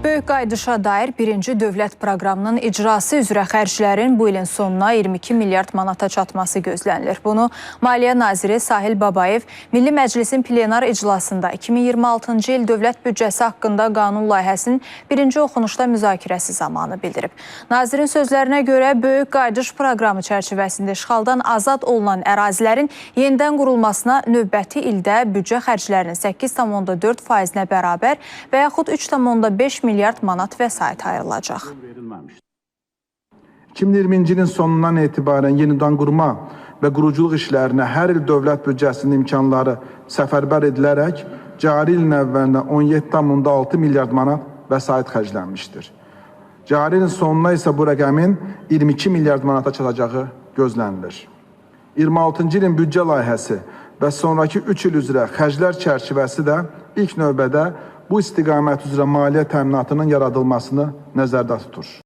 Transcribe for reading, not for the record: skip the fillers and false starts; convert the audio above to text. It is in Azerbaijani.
Böyük qayıdışa dair birinci dövlət proqramının icrası üzrə xərclərin bu ilin sonuna 22 milyard manata çatması gözlənilir. Bunu Maliyyə naziri Sahil Babayev Milli Məclisin plenar iclasında 2026-cı il dövlət büdcəsi haqqında qanun layihəsinin birinci oxunuşda müzakirəsi zamanı bildirib. Nazirin sözlərinə görə böyük qayıdış proqramı çərçivəsində işğaldan azad olunan ərazilərin yenidən qurulmasına növbəti ildə büdcə xərclərinin 8,4%-nə bərabər və yaxud 3,5 milyard manat vəsait ayrılacaq. 2020-ci ilin sonundan etibarən yenidən qurma və quruculuq işlərinə hər il dövlət büdcəsinin imkanları səfərbər edilərək cari ilin əvvəlinə 17,6 milyard manat vəsait xərclənmişdir. Cari ilin sonuna isə bu rəqəmin 22 milyard manata çatacağı gözlənilir. 26-cı ilin büdcə layihəsi və sonraki 3 il üzrə xərclər çərçivəsi də ilk növbədə bu istiqamət üzrə maliyyə təminatının yaradılmasını nəzərdə tutur.